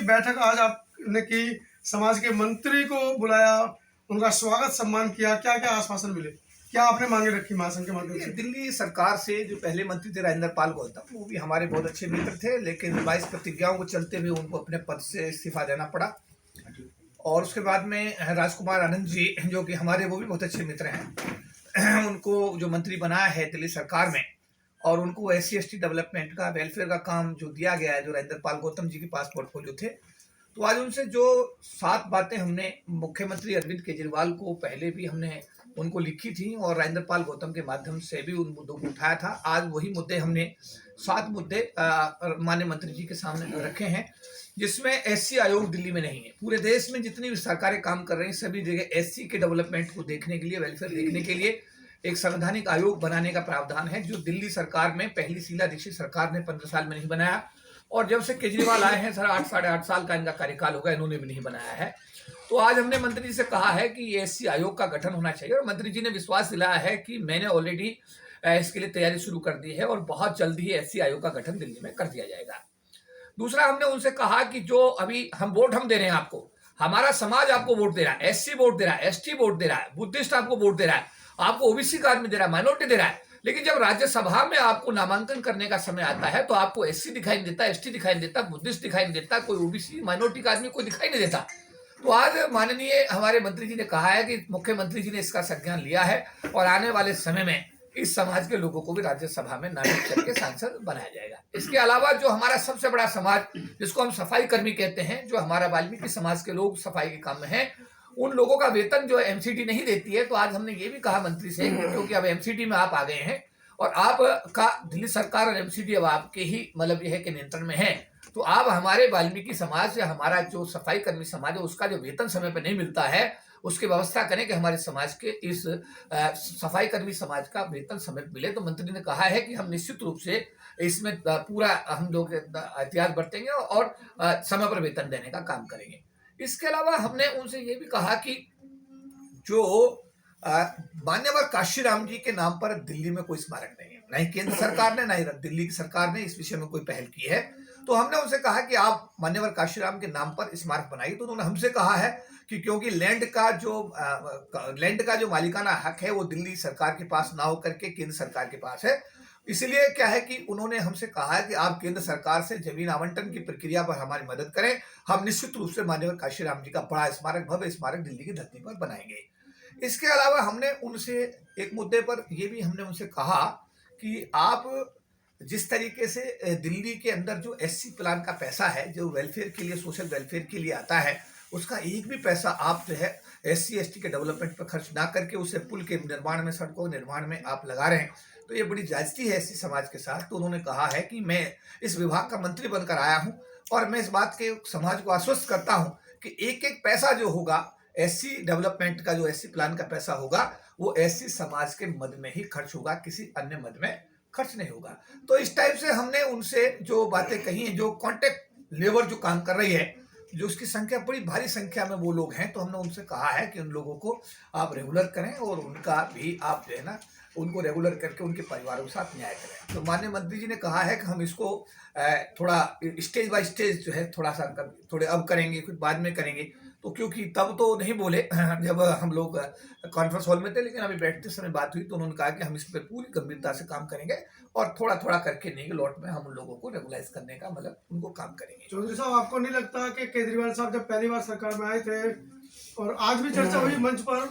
बैठक आज आपने की, समाज के मंत्री को बुलाया, उनका स्वागत सम्मान किया, क्या क्या आश्वासन मिले, क्या आपने मांगे रखी महासंघ के माध्यम से? दिल्ली सरकार से जो पहले मंत्री थे राजेंद्र पाल गौतम, वो भी हमारे बहुत अच्छे मित्र थे, लेकिन 22 प्रतिज्ञाओं को चलते हुए उनको अपने पद से इस्तीफा देना पड़ा। और उसके बाद में राजकुमार आनंद जी, जो कि हमारे वो भी बहुत अच्छे मित्र हैं, उनको जो मंत्री बनाया है दिल्ली सरकार में, और उनको SC/ST डेवलपमेंट का, वेलफेयर का काम जो दिया गया है, जो राजेंद्र पाल गौतम जी के पास पोर्टफोलियो थे। तो आज उनसे जो 7 बातें हमने मुख्यमंत्री अरविंद केजरीवाल को पहले भी हमने उनको लिखी थी और राजेंद्र पाल गौतम के माध्यम से भी उन मुद्दों को उठाया था। आज वही मुद्दे हमने 7 मुद्दे माननीय मंत्री जी के सामने रखे हैं, जिसमें SC आयोग दिल्ली में नहीं है। पूरे देश में जितनी भी सरकारें काम कर रही हैं, सभी जगह SC के डेवलपमेंट को देखने के लिए, वेलफेयर देखने के लिए एक संवैधानिक आयोग बनाने का प्रावधान है, जो दिल्ली सरकार में पहली शीला दीक्षित सरकार ने 15 साल में नहीं बनाया, और जब से केजरीवाल आए हैं, साढ़े आठ साल का इनका कार्यकाल होगा, इन्होंने भी नहीं बनाया है। तो आज हमने मंत्री जी से कहा है कि SC आयोग का गठन होना चाहिए, और मंत्री जी ने विश्वास दिलाया है कि मैंने ऑलरेडी इसके लिए तैयारी शुरू कर दी है और बहुत जल्द ही SC आयोग का गठन दिल्ली में कर दिया जाएगा। दूसरा, हमने उनसे कहा कि जो अभी हम वोट दे रहे हैं आपको, हमारा समाज आपको वोट दे रहा है, SC वोट दे रहा है, ST वोट दे रहा है, बुद्धिस्ट आपको वोट दे रहा है, आपको OBC का आदमी दे रहा है, माइनॉरिटी दे रहा है, लेकिन जब राज्यसभा में आपको नामांकन करने का समय आता है तो आपको SC दिखाई नहीं देता, ST दिखाई नहीं देता, बुद्धिस्ट दिखाई नहीं देता, कोई OBC माइनॉरिटी का आदमी कोई दिखाई नहीं देता। तो आज माननीय हमारे मंत्री जी ने कहा है कि मुख्यमंत्री जी ने इसका संज्ञान लिया है और आने वाले समय में इस समाज के लोगों को भी राज्यसभा में नामित करके सांसद बनाया जाएगा। इसके अलावा जो हमारा सबसे बड़ा समाज, जिसको हम सफाई कर्मी कहते हैं, जो हमारा वाल्मीकि समाज के लोग सफाई के काम में हैं, उन लोगों का वेतन जो MCD नहीं देती है। तो आज हमने ये भी कहा मंत्री से, क्योंकि अब MCD में आप आ गए हैं और आपका दिल्ली सरकार और MCD अब आपके ही मतलब यह है कि नियंत्रण में है, तो आप हमारे वाल्मीकि समाज या हमारा जो सफाई कर्मी समाज है, उसका जो वेतन समय पर नहीं मिलता है, उसकी व्यवस्था करें कि हमारे समाज के इस सफाई कर्मी समाज का वेतन समय पर मिले। तो मंत्री ने कहा है कि हम निश्चित रूप से इसमें पूरा हम लोग एहतियात बरतेंगे और समय पर वेतन देने का काम करेंगे। इसके अलावा हमने उनसे ये भी कहा कि जो मान्यवर काशीराम जी के नाम पर दिल्ली में कोई स्मारक नहीं है, नहीं केंद्र सरकार ने, नहीं दिल्ली की सरकार ने इस विषय में कोई पहल की है। तो हमने उनसे कहा कि आप मान्यवर काशीराम के नाम पर स्मारक बनाइए। तो उन्होंने हमसे कहा है कि क्योंकि लैंड का जो मालिकाना हक है वो दिल्ली सरकार के पास ना होकर के केंद्र सरकार के पास है, इसलिए क्या है कि उन्होंने हमसे कहा है कि आप केंद्र सरकार से जमीन आवंटन की प्रक्रिया पर हमारी मदद करें, हम निश्चित रूप से मान्यवर काशीराम जी का बड़ा स्मारक, भव्य स्मारक दिल्ली की धरती पर बनाएंगे। इसके अलावा हमने उनसे एक मुद्दे पर यह भी हमने उनसे कहा कि आप जिस तरीके से दिल्ली के अंदर जो SC प्लान का पैसा है, जो वेलफेयर के लिए, सोशल वेलफेयर के लिए आता है, उसका एक भी पैसा आप जो है SC/ST के डेवलपमेंट पर खर्च ना करके उसे पुल के निर्माण में, सड़कों के निर्माण में आप लगा रहे हैं, तो ये बड़ी ज्यादती है SC समाज के साथ। तो उन्होंने कहा है कि मैं इस विभाग का मंत्री बनकर आया हूं और मैं इस बात के समाज को आश्वस्त करता हूं कि एक एक पैसा जो होगा SC डेवलपमेंट का, जो SC प्लान का पैसा होगा, वो SC समाज के मद में ही खर्च होगा, किसी अन्य मद में खर्च नहीं होगा। तो इस टाइप से हमने उनसे जो बातें कही हैं, जो कॉन्ट्रैक्ट लेबर जो काम कर रही है, जो उसकी संख्या बड़ी भारी संख्या में वो लोग हैं, तो हमने उनसे कहा है कि उन लोगों को आप रेगुलर करें और उनका भी आप जो है ना, उनको रेगुलर करके उनके परिवारों के साथ न्याय करें। तो माननीय मंत्री जी ने कहा है कि हम इसको थोड़ा स्टेज बाय स्टेज जो है, थोड़ा सा थोड़े अब करेंगे, कुछ बाद में करेंगे। तो क्योंकि तब तो नहीं बोले जब हम लोग कॉन्फ्रेंस हॉल में थे, लेकिन अभी बैठते समय बात हुई तो उन्होंने कहा कि हम इस पर पूरी गंभीरता से काम करेंगे और थोड़ा थोड़ा करके नहीं, लॉट में हम उन लोगों को रेगुलाइज करने का मतलब उनको काम करेंगे। चौधरी साहब, आपको नहीं लगता कि केजरीवाल साहब जब पहली बार सरकार में आए थे और आज भी चर्चा हुई मंच पर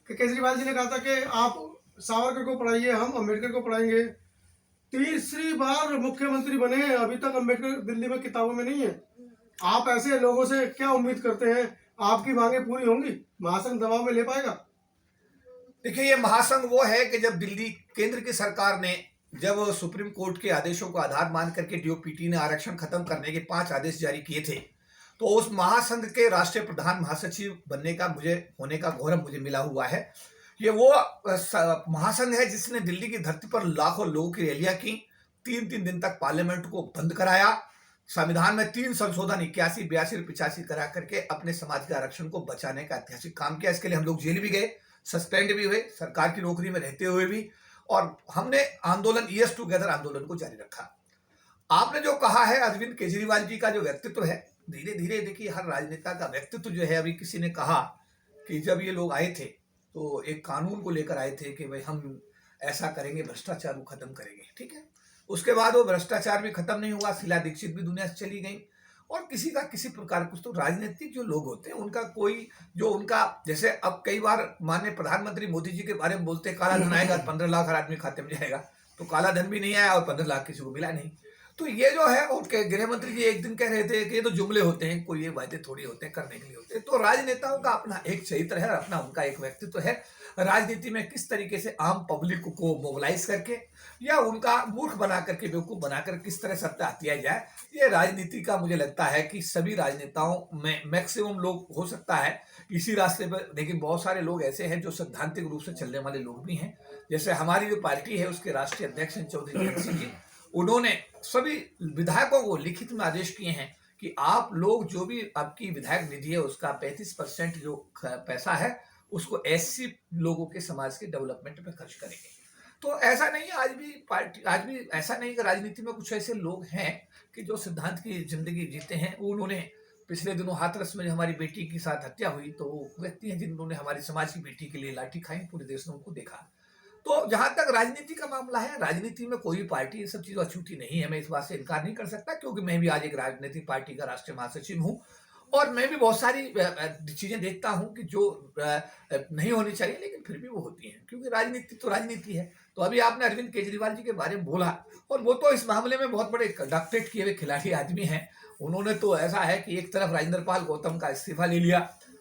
कि केजरीवाल जी ने कहा था कि आप सावरकर को पढ़ाइए, हम अम्बेडकर को पढ़ाएंगे, तीसरी बार मुख्यमंत्री बने हैं, अभी तक अम्बेडकर दिल्ली में किताबों में नहीं है। आप ऐसे लोगों से क्या उम्मीद करते हैं, आपकी मांगें पूरी होंगी, महासंघ दबाव में ले पाएगा? देखिए, ये महासंघ वो है कि जब दिल्ली केंद्र की सरकार ने जब सुप्रीम कोर्ट के आदेशों को आधार मान करके DOPT ने आरक्षण खत्म करने के 5 आदेश जारी किए थे, तो उस महासंघ के राष्ट्रीय प्रधान महासचिव बनने का होने का गौरव मुझे मिला हुआ है। ये वो महासंघ है जिसने दिल्ली की धरती पर लाखों लोगों की रैलियां की, 3-3 दिन तक पार्लियामेंट को बंद कराया, संविधान में 3 संशोधन 81, 82 और 85 करा करके अपने समाज के आरक्षण को बचाने का ऐतिहासिक काम किया। इसके लिए हम लोग जेल भी गए, सस्पेंड भी हुए, सरकार की नौकरी में रहते हुए भी, और हमने आंदोलन यस टुगेदर आंदोलन को जारी रखा। आपने जो कहा है, अरविंद केजरीवाल जी का जो व्यक्तित्व है धीरे धीरे देखिए हर राजनेता का व्यक्तित्व जो है, अभी किसी ने कहा कि जब ये लोग आए थे तो एक कानून को लेकर आए थे कि भाई हम ऐसा करेंगे, भ्रष्टाचार को खत्म करेंगे, ठीक है। उसके बाद वो भ्रष्टाचार भी खत्म नहीं हुआ, शीला दीक्षित भी दुनिया से चली गई, और किसी का किसी प्रकार कुछ। तो राजनीतिक जो लोग होते हैं उनका कोई जो उनका, जैसे अब कई बार माननीय प्रधानमंत्री मोदी जी के बारे में बोलते हैं काला धन आएगा, 15 लाख हर आदमी खाते में जाएगा, तो काला धन भी नहीं आया और 15 लाख किसी को मिला नहीं। तो ये जो है, उनके गृह मंत्री जी एक दिन कह रहे थे कि ये तो जुमले होते हैं, कोई ये वायदे थोड़ी होते हैं, करने के लिए होते हैं। तो राजनेताओं का अपना एक चरित्र है, अपना उनका एक व्यक्तित्व है। राजनीति में किस तरीके से आम पब्लिक को मोबिलाइज करके या उनका मूर्ख बना करके, बेवकूफ बनाकर किस तरह सत्ता हथियाई जाए, ये राजनीति का मुझे लगता है कि सभी राजनेताओं में मैक्सिमम लोग हो सकता है इसी रास्ते पर, लेकिन बहुत सारे लोग ऐसे हैं जो सैद्धांतिक रूप से चलने वाले लोग भी हैं। जैसे हमारी जो पार्टी है उसके राष्ट्रीय अध्यक्ष हैं चौधरी चरण सिंह जी, उन्होंने सभी विधायकों को लिखित में आदेश किए हैं कि आप लोग जो भी आपकी विधायक निधि है उसका 35% जो पैसा है उसको एससी लोगों के समाज के डेवलपमेंट में खर्च करेंगे। तो ऐसा नहीं है, आज भी ऐसा नहीं कि राजनीति में कुछ ऐसे लोग हैं कि जो सिद्धांत की जिंदगी जीते हैं। उन्होंने पिछले दिनों हाथरस में हमारी बेटी के साथ हत्या हुई, तो वो व्यक्ति हैं जिन्होंने हमारी समाज की बेटी के लिए लाठी खाई, पूरे देश ने उनको देखा। तो जहां तक राजनीति का मामला है, राजनीति में कोई भी पार्टी इन सब चीजों अछूती नहीं है, मैं इस बात से इनकार नहीं कर सकता, क्योंकि मैं भी आज एक राजनीतिक पार्टी का राष्ट्रीय महासचिव हूं और मैं भी बहुत सारी चीजें देखता हूं कि जो नहीं होनी चाहिए लेकिन फिर भी वो होती हैं, क्योंकि राजनीति तो राजनीति है। तो अभी आपने अरविंद केजरीवाल जी के बारे में बोला, और वो तो इस मामले में बहुत बड़े डॉक्टरेट किए हुए खिलाड़ी आदमी हैं। उन्होंने तो ऐसा है कि एक तरफ राजेंद्र पाल गौतम का इस्तीफा ले लिया,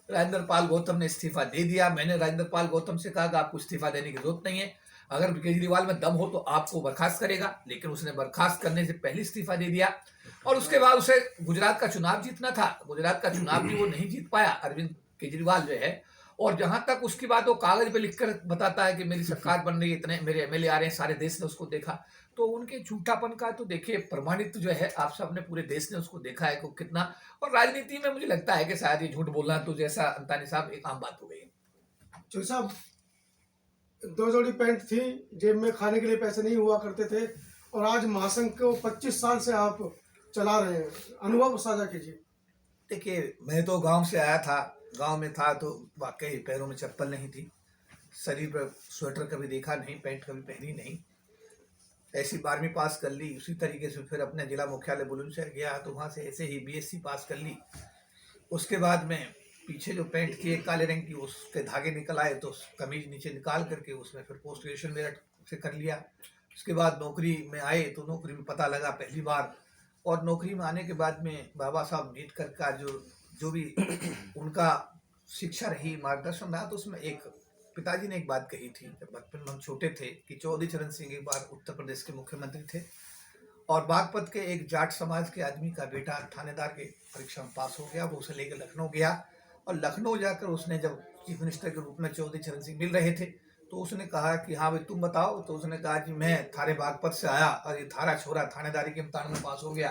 राजेंद्र पाल गौतम ने इस्तीफा दे दिया। मैंने राजेंद्र पाल गौतम से कहा कि आपको इस्तीफा देने की जरूरत नहीं है, अगर केजरीवाल में दम हो तो आपको बर्खास्त करेगा, लेकिन उसने बर्खास्त करने से पहले इस्तीफा दे दिया। और उसके बाद उसे गुजरात का चुनाव जीतना था, गुजरात का चुनाव भी वो नहीं जीत पाया अरविंद केजरीवाल जो है। और जहां तक उसकी बात वो कागज पे लिखकर बताता है कि मेरी सरकार बन रही है, इतने मेरे एमएलए आ रहे हैं, सारे देश ने उसको देखा, तो उनके झूठापन का तो देखिए प्रमाणित जो है आप सब ने, पूरे देश ने उसको देखा है कि कितना। और राजनीति में मुझे लगता है कि शायद ये झूठ बोलना तो, जैसा अंतानी साहब, एक आम बात हो गई है। चौधरी साहब, 2 जोड़ी पैंट थी, जेब में खाने के लिए पैसे नहीं हुआ करते थे, और आज महासंघ को 25 साल से आप चला रहे हैं, अनुभव साझा कीजिए। देखिए, मैं तो गांव से आया था, गांव में था तो वाकई पैरों में चप्पल नहीं थी, शरीर पर स्वेटर कभी देखा नहीं, पैंट कभी पहनी नहीं। ऐसी 12वीं पास कर ली, उसी तरीके से फिर अपने जिला मुख्यालय बुलंदशहर गया तो वहाँ से ऐसे ही बीएससी पास कर ली। उसके बाद में पीछे जो पैंट थी एक काले रंग की, उसके धागे निकल आए तो कमीज नीचे निकाल करके उसमें फिर पोस्ट ग्रेजुएशन मेरठ से कर लिया। उसके बाद नौकरी में आए तो नौकरी में पता लगा पहली बार, और नौकरी में आने के बाद में बाबा साहब नीटकर का जो भी उनका शिक्षा रही, मार्गदर्शन रहा, तो उसमें एक पिताजी ने एक बात कही थी जब बचपन में हम छोटे थे कि चौधरी चरण सिंह एक बार उत्तर प्रदेश के मुख्यमंत्री थे और बागपत के एक जाट समाज के आदमी का बेटा थानेदार के परीक्षा में पास हो गया, वो उसे लेकर लखनऊ गया, और लखनऊ जाकर उसने जब चीफ मिनिस्टर के रूप में चौधरी चरण सिंह मिल रहे थे तो उसने कहा कि हाँ भाई तुम बताओ, तो उसने कहा कि मैं थारे बागपत से आया और ये थारा छोरा थानेदारी के इम्तिहान में पास हो गया।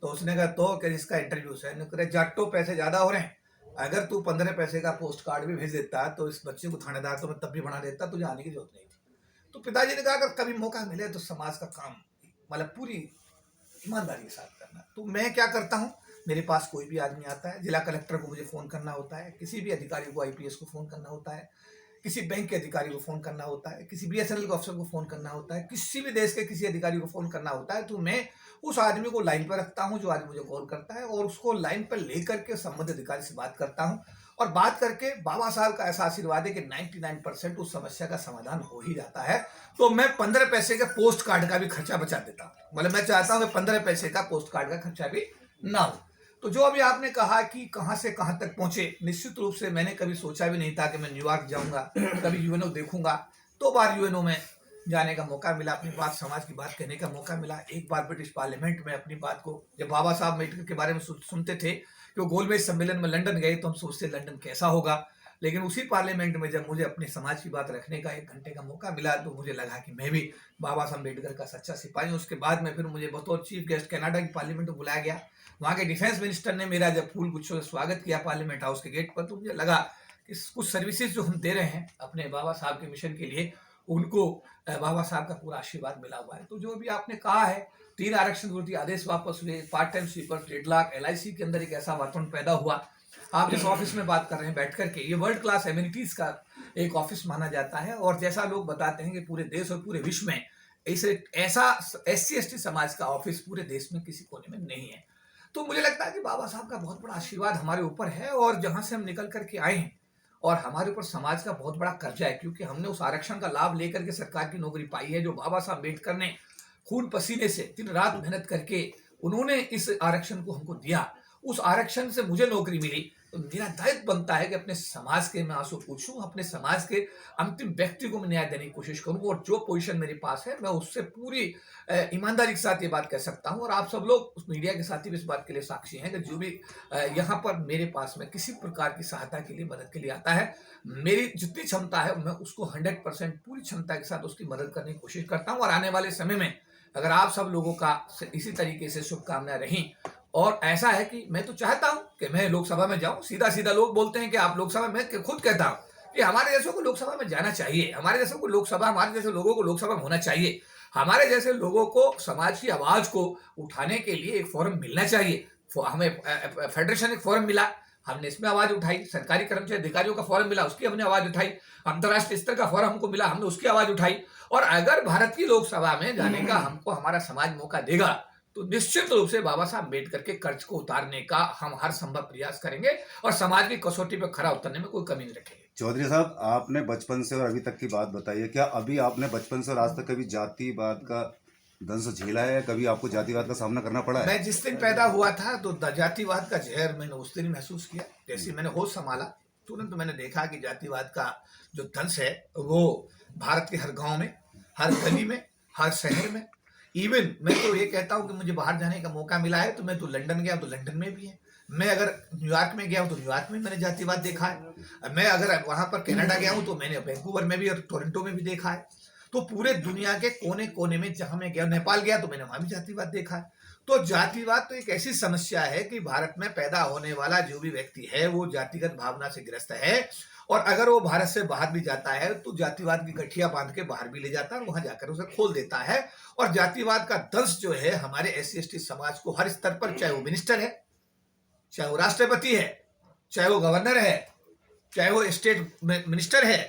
तो उसने कहा तो क्या इसका इंटरव्यू है, जाटो पैसे ज्यादा हो रहे हैं, अगर तू 15 पैसे का पोस्ट कार्ड भी भेज देता तो इस बच्चे को थानेदार तो मैं तब भी बना देता, तुझे आने की जरूरत नहीं थी। तो पिताजी ने कहा अगर कभी मौका मिले तो समाज का काम मतलब पूरी ईमानदारी के साथ करना। तो मैं क्या करता हूँ, मेरे पास कोई भी आदमी आता है, जिला कलेक्टर को मुझे फ़ोन करना होता है, किसी भी अधिकारी को आईपीएस को फ़ोन करना होता है, किसी बैंक के अधिकारी को फ़ोन करना होता है, किसी बीएसएनएल के अफसर को फ़ोन करना होता है, किसी भी देश के किसी अधिकारी को फ़ोन करना होता है, तो मैं उस आदमी को लाइन पर रखता हूं जो आदमी मुझे कॉल करता है, और उसको लाइन पर लेकर के संबंधित अधिकारी से बात करता हूं, और बात करके बाबा साहब का ऐसा आशीर्वाद है कि 99% उस समस्या का समाधान हो ही जाता है। तो मैं 15 पैसे के पोस्ट कार्ड का भी खर्चा बचा देता हूं, मतलब मैं चाहता हूं कि 15 पैसे का पोस्ट कार्ड का खर्चा भी ना हो। तो जो अभी आपने कहा कि कहां से कहां तक पहुंचे, निश्चित रूप से मैंने कभी सोचा भी नहीं था कि मैं न्यूयॉर्क जाऊंगा, कभी यूएनओ देखूंगा। 2 बार यूएनओ में जाने का मौका मिला, अपनी बात समाज की बात कहने का मौका मिला। एक बार ब्रिटिश पार्लियामेंट में अपनी बात को, जब बाबा साहब अम्बेडकर के बारे में सुनते थे कि वो गोलमेज सम्मेलन में लंदन गए तो हम सोचते लंदन कैसा होगा, लेकिन उसी पार्लियामेंट में जब मुझे अपने समाज की बात रखने का 1 घंटे का मौका मिला तो मुझे लगा कि मैं भी बाबा साहब अम्बेडकर का सच्चा सिपाही हूँ। उसके बाद में फिर मुझे बतौर चीफ गेस्ट कनाडा की पार्लियामेंट में बुलाया गया। वहाँ के डिफेंस मिनिस्टर ने मेरा जब फूल गुच्छों से स्वागत किया पार्लियामेंट हाउस के गेट पर, तो मुझे लगा कि कुछ सर्विसेज जो हम दे रहे हैं अपने बाबा साहब के मिशन के लिए, उनको बाबा साहब का पूरा आशीर्वाद मिला हुआ है। तो जो भी आपने कहा है 3 आरक्षण विरोधी आदेश वापस हुए, part time sweeper, deadlock, LIC के अंदर एक ऐसा वातावरण पैदा हुआ। आप जिस ऑफिस में बात कर रहे हैं बैठ करके, ये वर्ल्ड क्लास एमिनिटीज का एक ऑफिस माना जाता है और जैसा लोग बताते हैं कि पूरे देश और पूरे विश्व में ऐसा SC/ST समाज का ऑफिस पूरे देश में किसी कोने में नहीं है। तो मुझे लगता है कि बाबा साहब का बहुत बड़ा आशीर्वाद हमारे ऊपर है और जहां से हम निकल करके आए हैं और हमारे ऊपर समाज का बहुत बड़ा कर्जा है, क्योंकि हमने उस आरक्षण का लाभ लेकर के सरकार की नौकरी पाई है जो बाबा साहब अम्बेडकर ने खून पसीने से दिन रात मेहनत करके उन्होंने इस आरक्षण को हमको दिया। उस आरक्षण से मुझे नौकरी मिली, तो मेरा दायित्व बनता है कि अपने समाज के मैं आंसू पूछूं, अपने समाज के अंतिम व्यक्ति को मैं न्याय देने की कोशिश करूं और जो पोजीशन मेरे पास है मैं उससे पूरी ईमानदारी के साथ ये बात कह सकता हूं और आप सब लोग उस मीडिया के साथी भी इस बात के लिए साक्षी हैं कि जो भी यहाँ पर मेरे पास में किसी प्रकार की सहायता के लिए, मदद के लिए आता है, मेरी जितनी क्षमता है मैं उसको 100% पूरी क्षमता के साथ उसकी मदद करने की कोशिश करता हूँ। और आने वाले समय में अगर आप सब लोगों का इसी तरीके से शुभकामनाएं रहीं, और ऐसा है कि मैं तो चाहता हूं कि मैं लोकसभा में जाऊं। सीधा सीधा लोग बोलते हैं कि आप लोकसभा में, खुद कहता हूं कि हमारे जैसों को लोकसभा में जाना चाहिए, हमारे जैसे को लोकसभा, हमारे जैसे लोगों को लोकसभा में होना चाहिए, हमारे जैसे लोगों को समाज की आवाज को उठाने के लिए एक फोरम मिलना चाहिए। हमें फेडरेशन एक फोरम मिला, हमने इसमें आवाज उठाई, सरकारी कर्मचारी अधिकारियों का फोरम मिला, उसकी हमने आवाज उठाई, अंतर्राष्ट्रीय स्तर का फोरम हमको मिला, हमने उसकी आवाज उठाई। और अगर भारत की लोकसभा में जाने का हमको हमारा समाज मौका देगा तो निश्चित रूप से बाबा साहब अम्बेडकर के कर्ज को उतारने का हम हर संभव प्रयास करेंगे और समाज की कसौटी पर खरा उतरने में कोई कमी नहीं रखेंगे। चौधरी साहब, आपने बचपन से और अभी तक की बात बताई है, क्या अभी आपने बचपन से और आज तक कभी जातिवाद का दंश झेला है, कभी आपको जातिवाद का सामना करना पड़ा है? मैं जिस दिन पैदा हुआ था तो जातिवाद का जहर मैंने उस दिन महसूस किया। जैसे मैंने होश संभाला तुरंत मैंने देखा कि जातिवाद का जो दंश है वो भारत के हर गांव में, हर गली में, हर शहर में, इवन मैं तो ये कहता हूं कि मुझे बाहर जाने का मौका मिला है तो मैं तो लंदन गया तो लंदन में भी है, मैं अगर न्यूयॉर्क में गया हूं तो न्यूयॉर्क में मैंने जातिवाद देखा है, मैं अगर वहां पर कनाडा गया हूं तो मैंने वैंकूवर में भी और टोरंटो में भी देखा है। तो पूरे दुनिया के कोने कोने में जहां मैं गया, नेपाल गया तो मैंने वहां भी जातिवाद देखा है। तो जातिवाद तो एक ऐसी समस्या है कि भारत में पैदा होने वाला जो भी व्यक्ति है वो जातिगत भावना से ग्रस्त है और अगर वो भारत से बाहर भी जाता है तो जातिवाद की गठिया बांध के बाहर भी ले जाता है और वहां जाकर उसे खोल देता है। और जातिवाद का दंश जो है हमारे SC/ST समाज को हर स्तर पर, चाहे वो मिनिस्टर है, चाहे वो राष्ट्रपति है, चाहे वो गवर्नर है, चाहे वो स्टेट मिनिस्टर है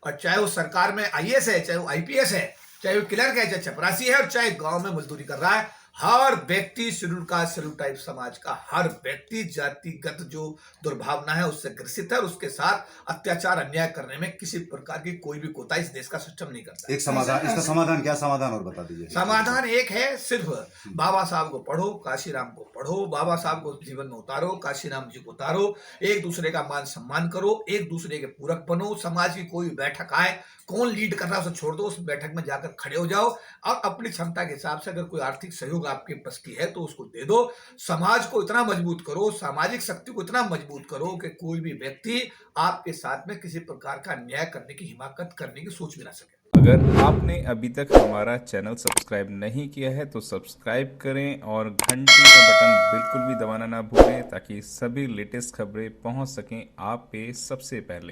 और चाहे वो सरकार में IAS है, चाहे वो IPS है, चाहे वो क्लर्क है, चाहे चपरासी है और चाहे गांव में मजदूरी कर रहा है, हर व्यक्ति शेड्यूल कास्ट, शेड्यूल टाइप समाज का हर व्यक्ति जातिगत जो दुर्भावना है उससे ग्रसित है और उसके साथ अत्याचार, अन्याय करने में किसी प्रकार की कोई भी कोताही इस देश का सिस्टम नहीं करता। एक समाधान, इसका समाधान क्या समाधान और बता दीजिए। समाधान एक है, सिर्फ बाबा साहब को पढ़ो, काशीराम को पढ़ो, बाबा साहब को जीवन में उतारो, काशीराम जी को उतारो, एक दूसरे का मान सम्मान करो, एक दूसरे के पूरक बनो, समाज की कोई बैठक आए, कौन लीड कर रहा है उसे छोड़ दो, उस बैठक में जाकर खड़े हो जाओ और अपनी क्षमता के हिसाब से अगर कोई आर्थिक सहयोग आपके पास की है तो उसको दे दो। समाज को इतना मजबूत करो, सामाजिक शक्ति को इतना मजबूत करो कि कोई भी व्यक्ति आपके साथ में किसी प्रकार का अन्याय करने की, हिमाकत करने की सोच भी ना सके। अगर आपने अभी तक हमारा चैनल सब्सक्राइब नहीं किया है तो सब्सक्राइब करें और घंटी का बटन बिल्कुल भी दबाना ना भूलें ताकि सभी लेटेस्ट खबरें पहुंच सकें आप पे सबसे पहले।